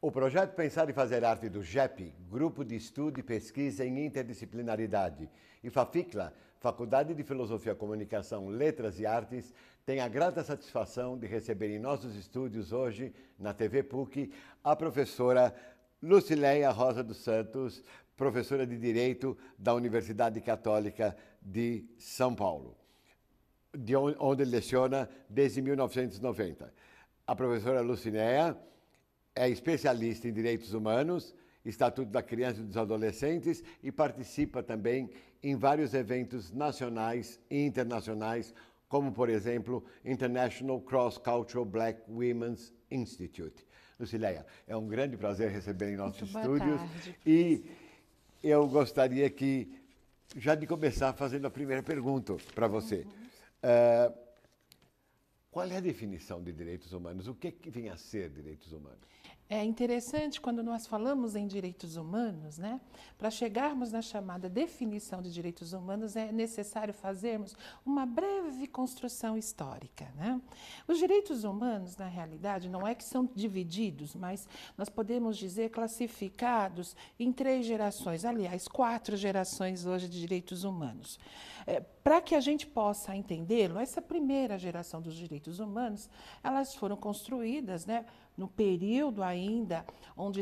O projeto Pensar e Fazer Arte do GEP, Grupo de Estudo e Pesquisa em Interdisciplinaridade, e FAFICLA, Faculdade de Filosofia, Comunicação, Letras e Artes, tem a grata satisfação de receber em nossos estúdios hoje, na TV PUC, a professora Lucileia Rosa dos Santos, professora de Direito da Universidade Católica de São Paulo, onde leciona desde 1990. A professora Lucileia é especialista em direitos humanos, Estatuto da Criança e dos Adolescentes e participa também em vários eventos nacionais e internacionais, como, por exemplo, International Cross Cultural Black Women's Institute. Lucileia, é um grande prazer receber em nossos estúdios. E eu gostaria já de começar fazendo a primeira pergunta para você. Qual é a definição de direitos humanos? O que vem a ser direitos humanos? É interessante quando nós falamos em direitos humanos, né? Para chegarmos na chamada definição de direitos humanos, é necessário fazermos uma breve construção histórica, né? Os direitos humanos, na realidade, não é que são divididos, mas nós podemos dizer classificados em 3 gerações, aliás, 4 gerações hoje de direitos humanos. Para que a gente possa entendê-lo, essa primeira geração dos direitos humanos, elas foram construídas, né, no período ainda onde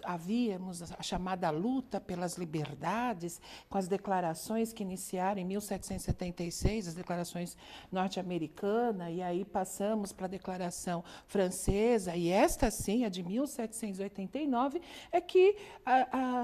havíamos a chamada luta pelas liberdades, com as declarações que iniciaram em 1776, as declarações norte-americanas, e aí passamos para a declaração francesa, e esta sim, a de 1789, é que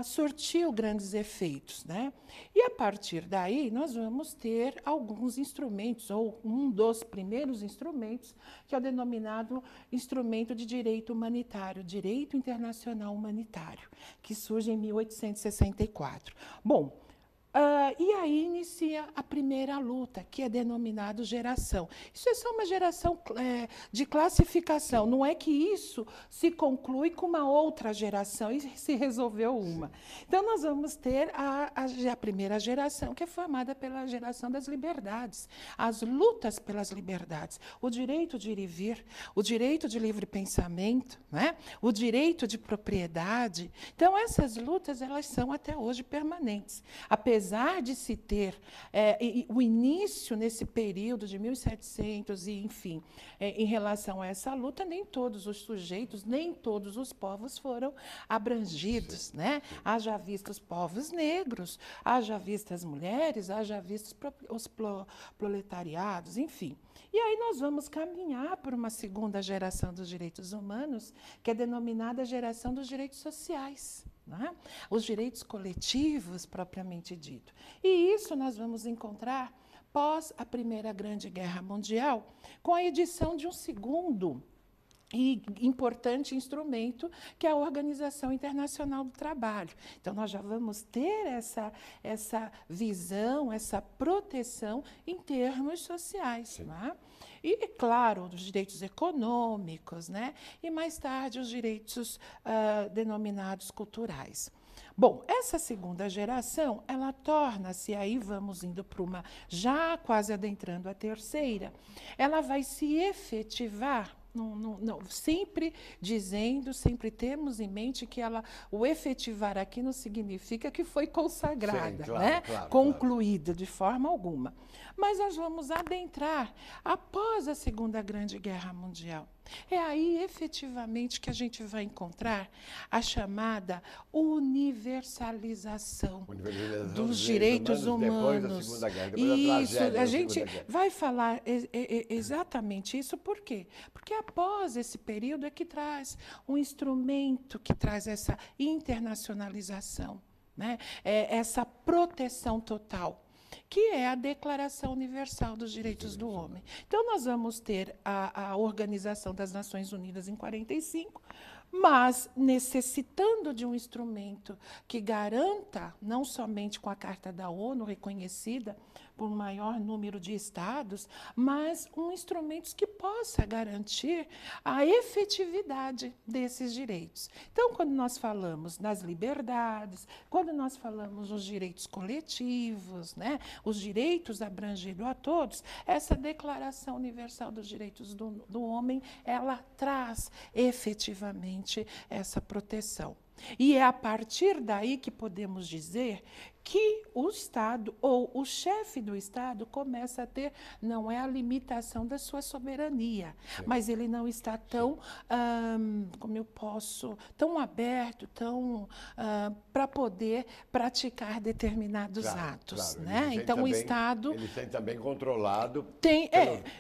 sortiu grandes efeitos, né? E a partir daí nós vamos ter alguns instrumentos, ou um dos primeiros instrumentos, que é o denominado instrumento de direito humanitário, direito internacional humanitário, que surge em 1864. Bom, e aí inicia a primeira luta, que é denominada geração. Isso é só uma geração de classificação, não é que isso se conclui com uma outra geração e se resolveu uma. Então, nós vamos ter a primeira geração, que é formada pela geração das liberdades, as lutas pelas liberdades, o direito de ir e vir, o direito de livre pensamento, né? O direito de propriedade. Então, essas lutas, elas são até hoje permanentes. Apesar de se ter o início nesse período de 1700 e, enfim, em relação a essa luta, nem todos os sujeitos, nem todos os povos foram abrangidos, né? Haja vista os povos negros, haja vista as mulheres, haja vista os proletariados, enfim. E aí nós vamos caminhar por uma segunda geração dos direitos humanos, que é denominada geração dos direitos sociais. Né? Os direitos coletivos, propriamente dito. E isso nós vamos encontrar pós a Primeira Grande Guerra Mundial, com a edição de um segundo e importante instrumento, que é a Organização Internacional do Trabalho. Então, nós já vamos ter essa visão, essa proteção em termos sociais. Né? E, claro, os direitos econômicos, né? E, mais tarde, os direitos denominados culturais. Bom, essa segunda geração, ela torna-se, aí vamos indo para uma, já quase adentrando a terceira, ela vai se efetivar. Não, sempre dizendo, sempre temos em mente que o efetivar aqui não significa que foi consagrada, sim, claro, né? Concluída de forma alguma. Mas nós vamos adentrar após a Segunda Grande Guerra Mundial. É aí, efetivamente, que a gente vai encontrar a chamada universalização dos direitos humanos. Depois da Segunda Guerra, isso, a gente vai falar exatamente isso. Por quê? Porque após esse período é que traz um instrumento que traz essa internacionalização, né? Essa proteção total, que é a Declaração Universal dos Direitos do Homem. Então, nós vamos ter a Organização das Nações Unidas em 45, mas necessitando de um instrumento que garanta, não somente com a Carta da ONU reconhecida, por um maior número de estados, mas instrumentos que possa garantir a efetividade desses direitos. Então, quando nós falamos nas liberdades, quando nós falamos nos direitos coletivos, né, os direitos abrangidos a todos, essa Declaração Universal dos Direitos do Homem, ela traz efetivamente essa proteção. E é a partir daí que podemos dizer que o Estado ou o chefe do Estado começa a ter, não é a limitação da sua soberania, sim, mas ele não está tão, como eu posso, tão aberto, tão para poder praticar determinados atos. Claro. Né? Então, também, o Estado... Ele tem também controlado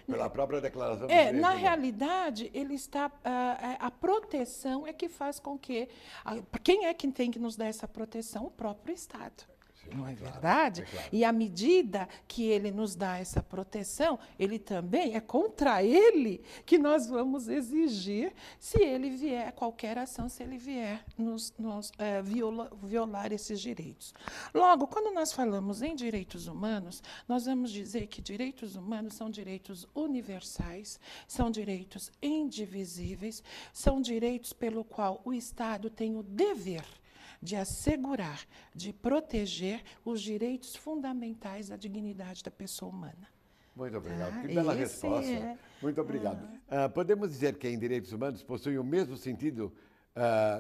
pela própria Declaração dos Direitos Na Humanos. realidade, ele está... a proteção é que faz com que... quem é que tem que nos dar essa proteção? O próprio Estado. Não é verdade? Claro. E à medida que ele nos dá essa proteção, ele também é contra ele que nós vamos exigir se ele vier, qualquer ação, se ele vier violar esses direitos. Logo, quando nós falamos em direitos humanos, nós vamos dizer que direitos humanos são direitos universais, são direitos indivisíveis, são direitos pelo qual o Estado tem o dever de assegurar, de proteger os direitos fundamentais da dignidade da pessoa humana. Muito obrigado. Que bela resposta. Muito obrigado. Podemos dizer que em direitos humanos possuem o mesmo sentido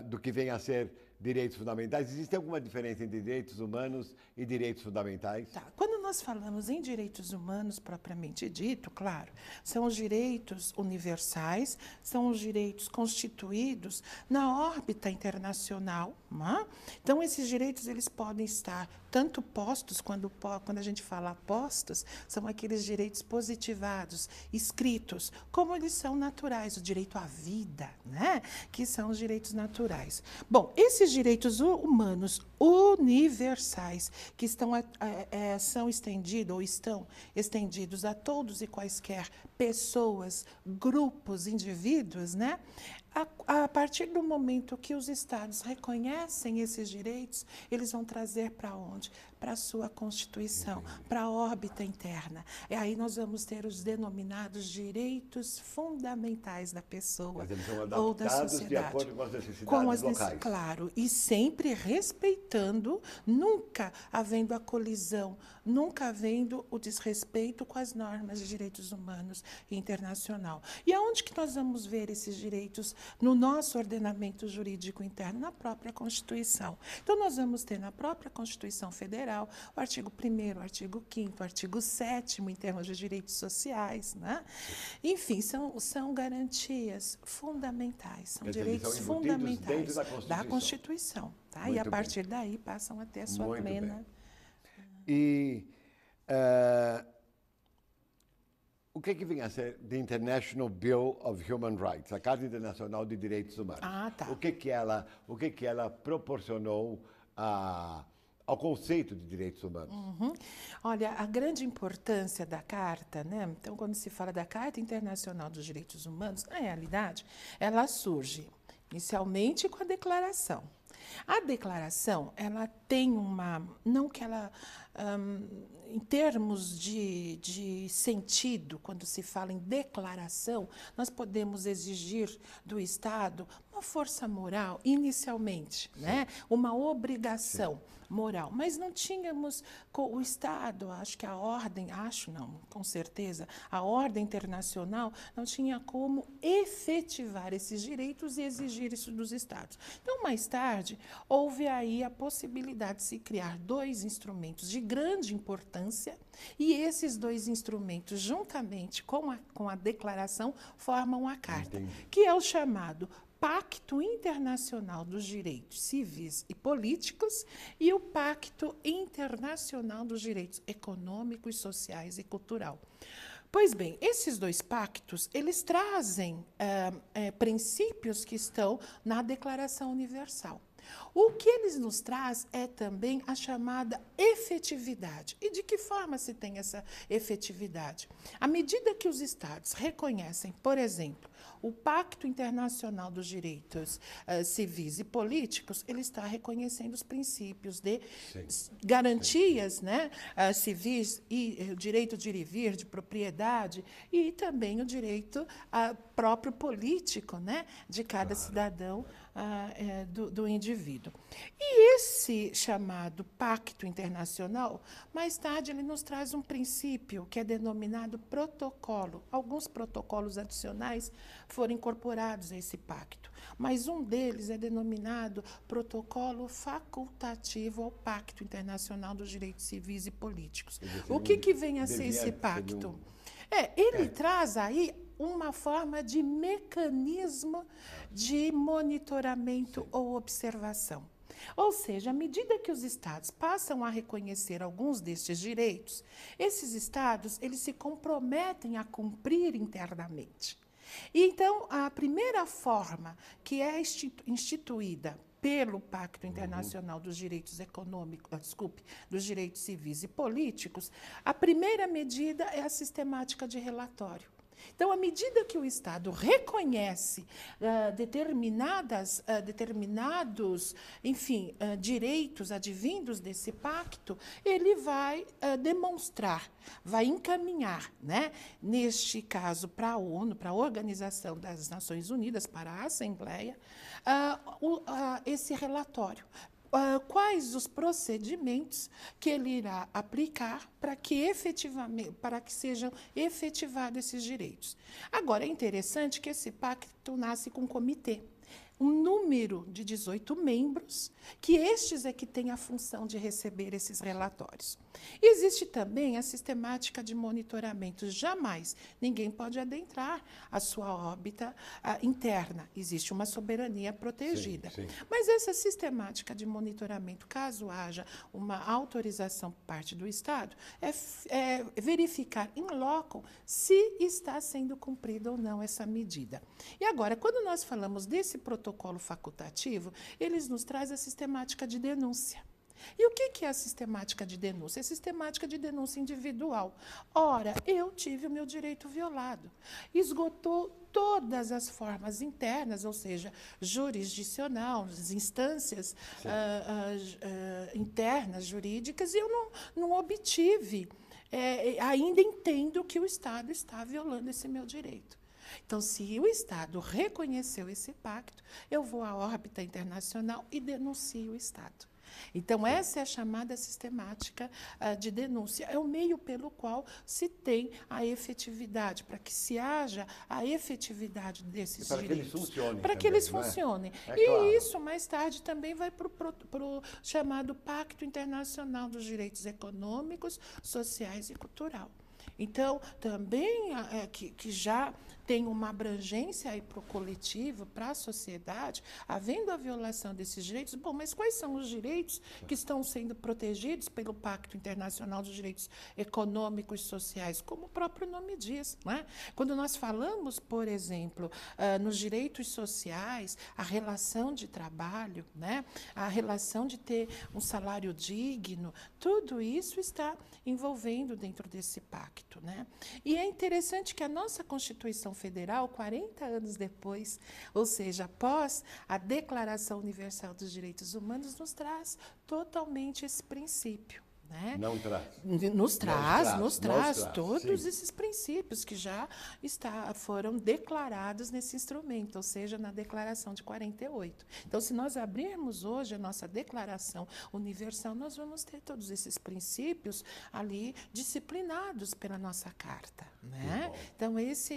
do que vem a ser direitos fundamentais? Existe alguma diferença entre direitos humanos e direitos fundamentais? Tá. Quando nós falamos em direitos humanos propriamente dito, claro, são os direitos universais, são os direitos constituídos na órbita internacional. Né? Então, esses direitos eles podem estar tanto postos, quando a gente fala postos, são aqueles direitos positivados, escritos, como eles são naturais, o direito à vida, né? Que são os direitos naturais. Bom, esses direitos humanos universais, que são estendidos ou estão estendidos a todos e quaisquer pessoas, grupos, indivíduos, né? A partir do momento que os Estados reconhecem esses direitos, eles vão trazer para onde? Para a sua Constituição, para a órbita interna. E aí nós vamos ter os denominados direitos fundamentais da pessoa ou da sociedade. De acordo com as necessidades locais. Claro, e sempre respeitando, nunca havendo a colisão, nunca havendo o desrespeito com as normas de direitos humanos internacional. E aonde que nós vamos ver esses direitos no nosso ordenamento jurídico interno? Na própria Constituição. Então, nós vamos ter na própria Constituição Federal o artigo 1º, o artigo 5º, o artigo 7º, em termos de direitos sociais. Né? Enfim, são garantias fundamentais, são direitos fundamentais da Constituição. Tá? E a partir daí passam a ter a sua plena... E o que vem a ser The International Bill of Human Rights, a Carta Internacional de Direitos Humanos? Tá. O que ela proporcionou ao conceito de direitos humanos? Olha, a grande importância da Carta, né? Então, quando se fala da Carta Internacional dos Direitos Humanos, na realidade, ela surge inicialmente com a Declaração. A declaração, ela tem não que ela, em termos de sentido, quando se fala em declaração, nós podemos exigir do Estado uma força moral, inicialmente, né? Uma obrigação moral, mas não tínhamos o Estado, acho que com certeza, a ordem internacional não tinha como efetivar esses direitos e exigir isso dos Estados. Então, mais tarde, houve aí a possibilidade de se criar dois instrumentos de grande importância e esses dois instrumentos, juntamente com a declaração, formam a Carta, que é o chamado Pacto Internacional dos Direitos Civis e Políticos e o Pacto Internacional dos Direitos Econômicos, Sociais e Cultural. Pois bem, esses dois pactos, eles trazem princípios que estão na Declaração Universal. O que eles nos traz é também a chamada efetividade. E de que forma se tem essa efetividade? À medida que os Estados reconhecem, por exemplo, o Pacto Internacional dos Direitos Civis e Políticos, ele está reconhecendo os princípios de garantias, né, civis e o direito de ir e vir, de propriedade, e também o direito próprio político, né, de cada cidadão do indivíduo. E esse chamado Pacto Internacional, mais tarde ele nos traz um princípio que é denominado protocolo. Alguns protocolos adicionais foram incorporados a esse pacto, mas um deles é denominado Protocolo Facultativo ao Pacto Internacional dos Direitos Civis e Políticos. O que vem a ser esse pacto? Ele traz aí uma forma de mecanismo de monitoramento ou observação. Ou seja, à medida que os Estados passam a reconhecer alguns destes direitos, esses Estados eles se comprometem a cumprir internamente. E então, a primeira forma que é instituída pelo Pacto Internacional dos Direitos Econômicos, dos Direitos Civis e Políticos, a primeira medida é a sistemática de relatório. Então, à medida que o Estado reconhece determinados, enfim, direitos advindos desse pacto, ele vai demonstrar, vai encaminhar, né, neste caso, para a ONU, para a Organização das Nações Unidas, para a Assembleia, esse relatório. Quais os procedimentos que ele irá aplicar para que sejam efetivados esses direitos. Agora, é interessante que esse pacto nasce com um comitê, um número de 18 membros, que estes é que têm a função de receber esses relatórios. E existe também a sistemática de monitoramento. Jamais ninguém pode adentrar a sua órbita interna. Existe uma soberania protegida. Sim. Mas essa sistemática de monitoramento, caso haja uma autorização por parte do Estado, é verificar in loco se está sendo cumprida ou não essa medida. E agora, quando nós falamos desse protocolo facultativo, eles nos traz a sistemática de denúncia. E o que é a sistemática de denúncia? É a sistemática de denúncia individual. Ora, eu tive o meu direito violado. Esgotou todas as formas internas, ou seja, jurisdicional, as instâncias internas, jurídicas, e eu não obtive. Ainda entendo que o Estado está violando esse meu direito. Então, se o Estado reconheceu esse pacto, eu vou à órbita internacional e denuncio o Estado. Então, essa é a chamada sistemática de denúncia. É o meio pelo qual se tem a efetividade, para que se haja a efetividade desses direitos. Para que eles funcionem. E claro, isso, mais tarde, também vai para o chamado Pacto Internacional dos Direitos Econômicos, Sociais e Cultural. Então, também que já tem uma abrangência para o coletivo, para a sociedade, havendo a violação desses direitos. Bom, mas quais são os direitos que estão sendo protegidos pelo Pacto Internacional dos Direitos Econômicos e Sociais? Como o próprio nome diz, não é? Quando nós falamos, por exemplo, nos direitos sociais, a relação de trabalho, né? A relação de ter um salário digno, tudo isso está envolvendo dentro desse pacto, né? E é interessante que a nossa Constituição Federal, 40 anos depois, ou seja, após a Declaração Universal dos Direitos Humanos, nos traz totalmente esse princípio. Né? Não traz. Nos traz todos esses princípios que já foram declarados nesse instrumento, ou seja, na Declaração de 48. Então, se nós abrirmos hoje a nossa Declaração Universal, nós vamos ter todos esses princípios ali disciplinados pela nossa Carta. Né? Então, isso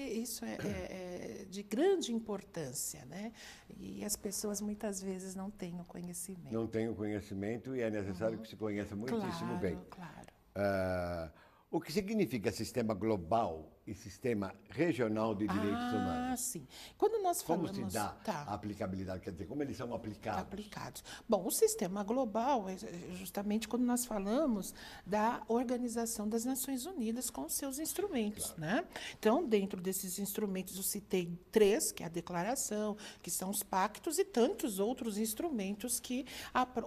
é de grande importância, né? E as pessoas muitas vezes não têm o conhecimento. Não têm o conhecimento e é necessário que se conheça muitíssimo bem. Claro. O que significa sistema global e Sistema Regional de Direitos Humanos? Sim. Quando nós Como falamos... se dá a aplicabilidade? Quer dizer, como eles são aplicados? Bom, o sistema global é justamente quando nós falamos da Organização das Nações Unidas com os seus instrumentos, claro, né? Então, dentro desses instrumentos, eu citei 3, que é a declaração, que são os pactos e tantos outros instrumentos que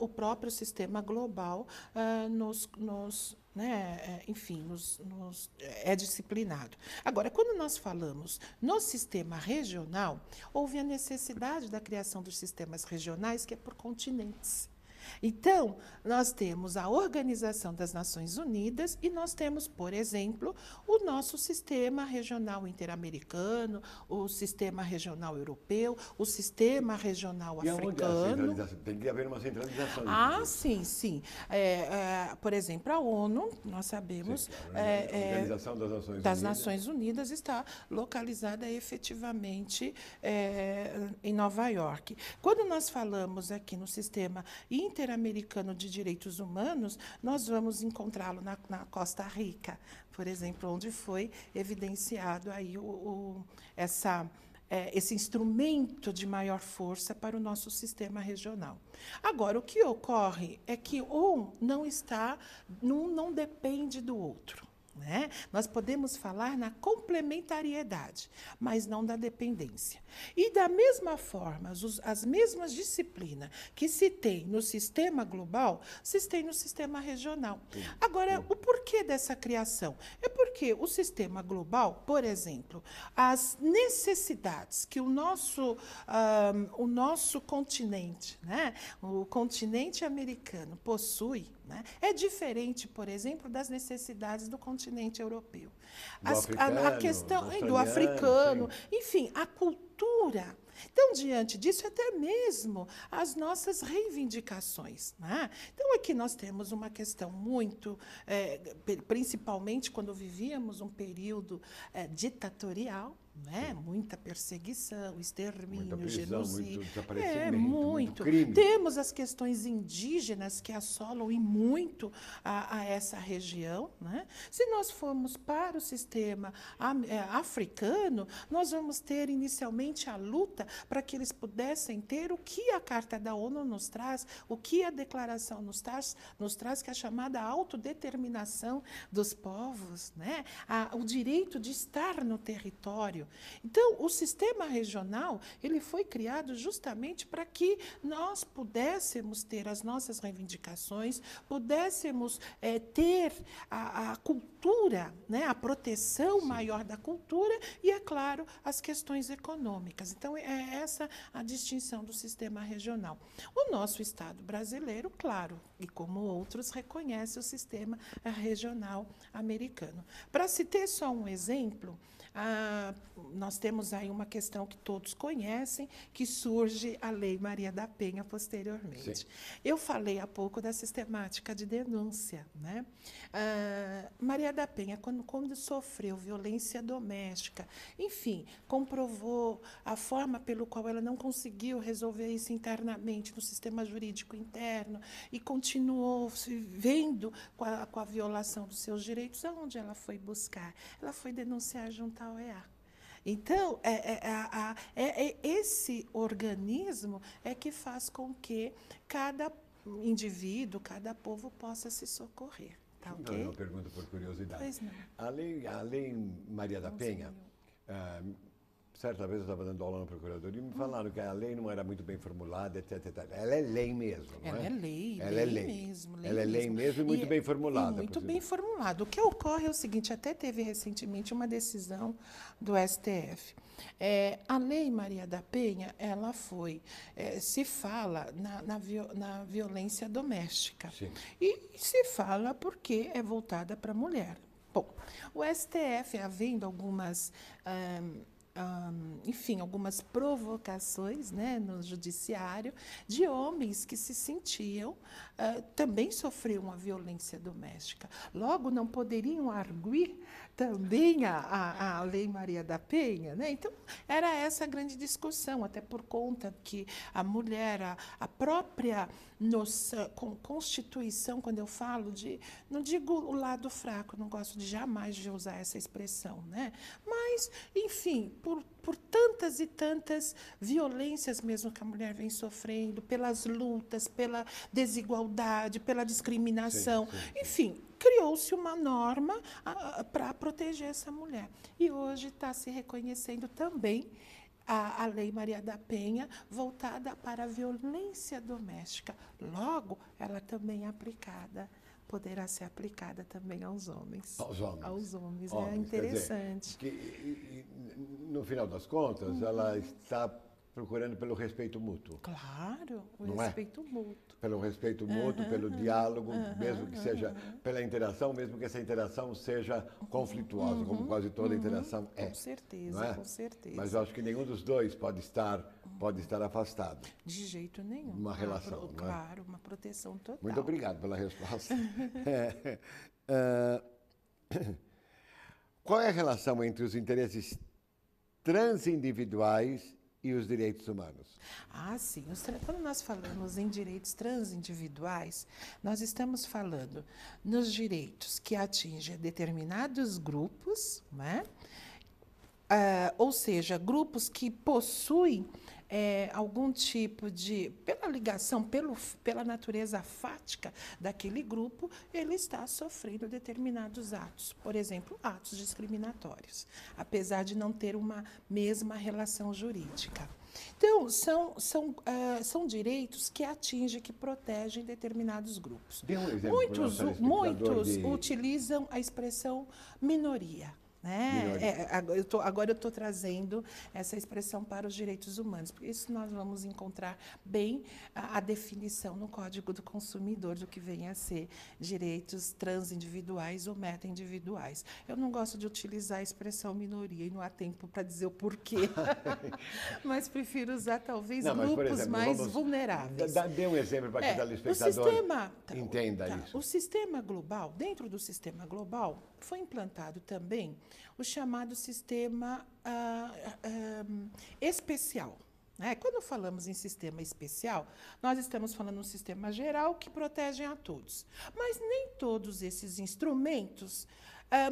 o próprio sistema global é disciplinado. Agora, quando nós falamos no sistema regional, houve a necessidade da criação dos sistemas regionais, que é por continentes. Então, nós temos a Organização das Nações Unidas e nós temos, por exemplo, o nosso sistema regional interamericano, o sistema regional europeu, o sistema regional africano. Tem que haver uma centralização. Sim. Por exemplo, a ONU, nós sabemos, a Organização das Nações Unidas está localizada efetivamente em Nova York. Quando nós falamos aqui no sistema interamericano de direitos humanos, nós vamos encontrá-lo na Costa Rica, por exemplo, onde foi evidenciado aí esse instrumento de maior força para o nosso sistema regional. Agora, o que ocorre é que um não depende do outro. Né? Nós podemos falar na complementariedade, mas não da dependência. E, da mesma forma, as mesmas disciplinas que se tem no sistema global, se tem no sistema regional. Agora, o porquê dessa criação? É porque o sistema global, por exemplo, as necessidades que o nosso continente, né, o continente americano possui, né, é diferente, por exemplo, das necessidades do continente europeu. A questão do africano, enfim, a cultura. Então, diante disso, até mesmo as nossas reivindicações. Né? Então, aqui nós temos uma questão muito, principalmente quando vivíamos um período ditatorial, né? Muita perseguição, extermínio, muita prisão, genocídio. Muito desaparecimento, muito crime. Temos as questões indígenas que assolam e muito a essa região. Né? Se nós formos para o sistema africano, nós vamos ter inicialmente a luta para que eles pudessem ter o que a Carta da ONU nos traz, o que a Declaração nos traz, que é a chamada autodeterminação dos povos, né? O direito de estar no território. Então, o sistema regional ele foi criado justamente para que nós pudéssemos ter as nossas reivindicações, pudéssemos ter a cultura, né, a proteção maior da cultura e, é claro, as questões econômicas. Então, é essa a distinção do sistema regional. O nosso Estado brasileiro, claro, e como outros, reconhece o sistema regional americano. Para se ter só um exemplo, nós temos aí uma questão que todos conhecem, que surge a Lei Maria da Penha posteriormente. Sim. Eu falei há pouco da sistemática de denúncia. Né? Maria da Penha, quando sofreu violência doméstica, enfim, comprovou a forma pelo qual ela não conseguiu resolver isso internamente no sistema jurídico interno e continuou se vendo com a violação dos seus direitos, aonde ela foi buscar? Ela foi denunciar junto à OEA. Então, esse organismo é que faz com que cada indivíduo, cada povo possa se socorrer. Tá, okay? Uma pergunta por curiosidade. Pois não. A lei Maria da Penha, certa vez eu estava dando aula na Procuradoria e me falaram que a lei não era muito bem formulada, etc. Ela é lei mesmo, não é? Ela é lei, ela é lei mesmo. Ela é lei mesmo e muito bem formulada. Muito bem formulada. O que ocorre é o seguinte, até teve recentemente uma decisão do STF. A Lei Maria da Penha, ela foi, se fala na violência doméstica. Sim. E se fala porque é voltada para a mulher. Bom, o STF, havendo algumas... enfim, algumas provocações, né, no judiciário de homens que se sentiam, também sofriam a violência doméstica. Logo, não poderiam arguir também a Lei Maria da Penha. Né? Então, era essa a grande discussão, até por conta que a mulher, a própria noção, com constituição, quando eu falo de, não digo o lado fraco, não gosto de jamais de usar essa expressão, né? Mas, enfim, por tantas e tantas violências mesmo que a mulher vem sofrendo, pelas lutas, pela desigualdade, pela discriminação, enfim, criou-se uma norma para proteger essa mulher. E hoje está se reconhecendo também a Lei Maria da Penha, voltada para a violência doméstica. Logo, ela também é aplicada, poderá ser aplicada também aos homens. Aos homens. Aos homens, Homens, é interessante. Quer dizer, no final das contas, ela está procurando pelo respeito mútuo. Claro, o Não é? respeito mútuo. Pelo respeito mútuo, pelo diálogo, mesmo que seja pela interação, mesmo que essa interação seja conflituosa, como quase toda interação é. Com certeza, não é? com certeza. Mas eu acho que nenhum dos dois pode estar afastado. De jeito nenhum. Uma relação, não é? Claro, uma proteção total. Muito obrigado pela resposta. Qual é a relação entre os interesses transindividuais e os direitos humanos? Ah, sim. Quando nós falamos em direitos transindividuais, nós estamos falando nos direitos que atingem determinados grupos, né? Ou seja, grupos que possuem algum tipo de, pela ligação, pela natureza fática daquele grupo, ele está sofrendo determinados atos, por exemplo, atos discriminatórios, apesar de não ter uma mesma relação jurídica. Então, são direitos que atingem, que protegem determinados grupos. Dê um exemplo Muitos utilizam a expressão minoria. Né? Agora eu estou trazendo essa expressão para os direitos humanos, porque isso nós vamos encontrar bem a definição no Código do Consumidor do que vem a ser direitos transindividuais ou meta-individuais. Eu não gosto de utilizar a expressão minoria e não há tempo para dizer o porquê, mas prefiro usar talvez grupos exemplo, mais vulneráveis. Dê um exemplo para que o telespectador entenda isso. O sistema global, dentro do sistema global, foi implantado também o chamado sistema especial. Né? Quando falamos em sistema especial, nós estamos falando de um sistema geral que protege a todos. Mas nem todos esses instrumentos,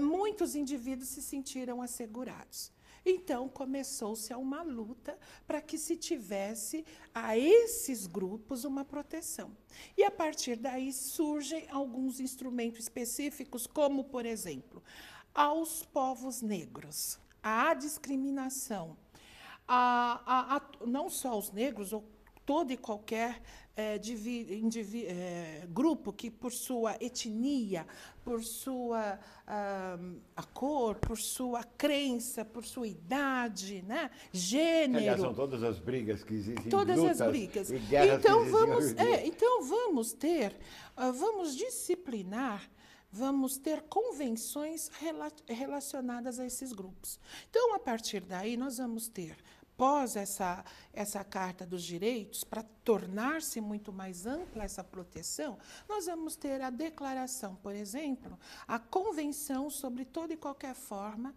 muitos indivíduos se sentiram assegurados. Então, começou-se uma luta para que se tivesse a esses grupos uma proteção. E, a partir daí, surgem alguns instrumentos específicos, como, por exemplo, aos povos negros, a discriminação, não só aos negros, ou todo e qualquer grupo que, por sua etnia, por sua a cor, por sua crença, por sua idade, né? Gênero. Aliás, são todas as brigas que existem. Todas lutas as brigas. E guerras Então, vamos disciplinar, vamos ter convenções relacionadas a esses grupos. Então, a partir daí, nós vamos ter, pós essa Carta dos Direitos, para tornar-se muito mais ampla essa proteção, nós vamos ter a declaração, por exemplo, a Convenção sobre toda e qualquer forma,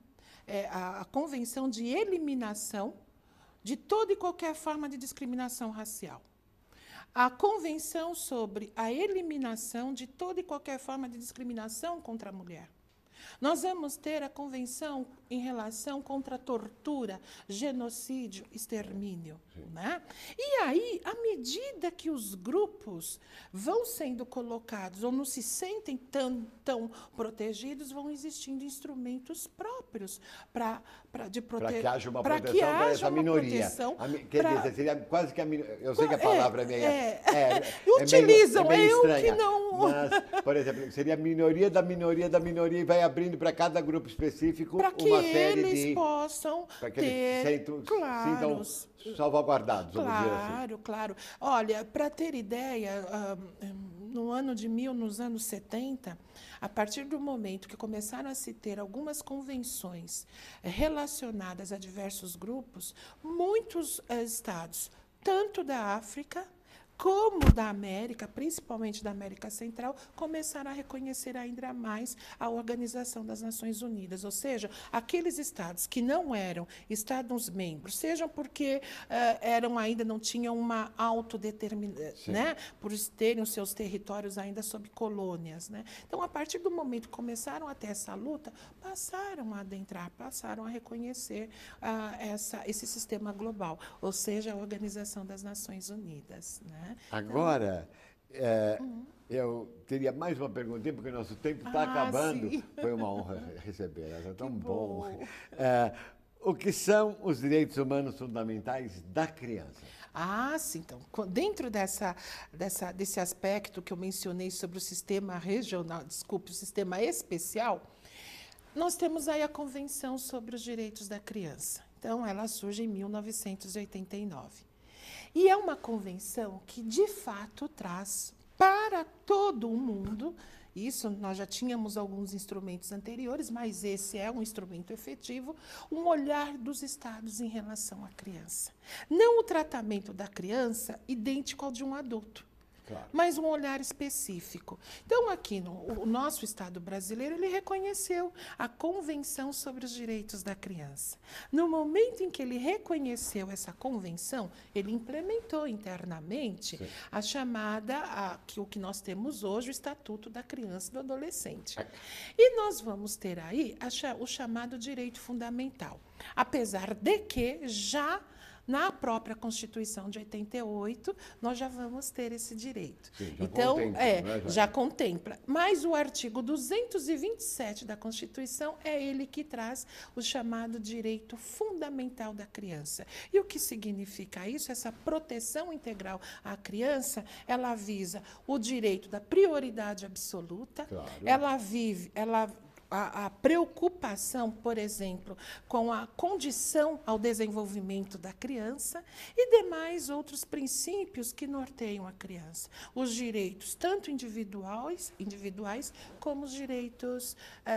a Convenção de eliminação de toda e qualquer forma de discriminação racial. A Convenção sobre a eliminação de toda e qualquer forma de discriminação contra a mulher. Nós vamos ter a Convenção em relação contra a tortura, genocídio, extermínio. Né? E aí, à medida que os grupos vão sendo colocados ou não se sentem tão protegidos, vão existindo instrumentos próprios para que haja uma proteção para essa minoria. Quer dizer, seria quase que a minoria. Eu sei que a palavra é utilizam, meio eu estranha, que não. Mas, por exemplo, seria a minoria da minoria da minoria e vai abrindo para cada grupo específico uma série de. Possam para que ter, eles sintam salvaguardados, vamos dizer assim. Claro. Olha, para ter ideia, nos anos 70, a partir do momento que começaram a se ter algumas convenções relacionadas a diversos grupos, muitos estados, tanto da África como da América, principalmente da América Central, começaram a reconhecer ainda mais a Organização das Nações Unidas, ou seja, aqueles estados que não eram estados-membros, sejam porque ainda não tinham uma autodeterminação, né, por terem os seus territórios ainda sob colônias, né? Então, a partir do momento que começaram a ter essa luta, passaram a adentrar, passaram a reconhecer esse sistema global, ou seja, a Organização das Nações Unidas, né? Agora, eu teria mais uma perguntinha, porque o nosso tempo está acabando. Sim. Foi uma honra recebê-la, é tão bom. bom. O que são os direitos humanos fundamentais da criança? Sim. Então, dentro desse aspecto que eu mencionei sobre o sistema regional, o sistema especial, nós temos aí a Convenção sobre os Direitos da Criança. Então, ela surge em 1989. E é uma convenção que, de fato, traz para todo o mundo, isso nós já tínhamos alguns instrumentos anteriores, mas esse é um instrumento efetivo, um olhar dos Estados em relação à criança. Não o tratamento da criança idêntico ao de um adulto. Claro. Mas um olhar específico. Então, aqui o nosso Estado brasileiro, ele reconheceu a Convenção sobre os Direitos da Criança. No momento em que ele reconheceu essa convenção, ele implementou internamente a chamada, o que nós temos hoje, o Estatuto da Criança e do Adolescente. E nós vamos ter aí o chamado direito fundamental. Apesar de que já na própria Constituição de 88, nós já vamos ter esse direito. Sim, já contempla. Mas o artigo 227 da Constituição é ele que traz o chamado direito fundamental da criança. E o que significa isso? Essa proteção integral à criança, ela visa o direito da prioridade absoluta, claro. A preocupação, por exemplo, com a condição ao desenvolvimento da criança e demais outros princípios que norteiam a criança. Os direitos, tanto individuais como os direitos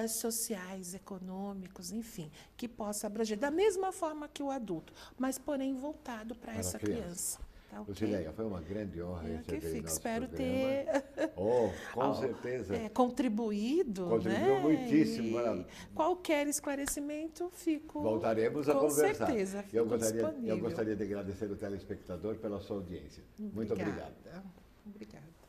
sociais, econômicos, enfim, que possa abranger, da mesma forma que o adulto, mas, porém, voltado para essa criança. Tá, okay. Lucileia, foi uma grande honra receber nosso Espero programa. Com certeza. Contribuído, Contribuiu muitíssimo. Qualquer esclarecimento, voltaremos a conversar. Com certeza, eu gostaria de agradecer o telespectador pela sua audiência. Muito obrigado. Obrigada.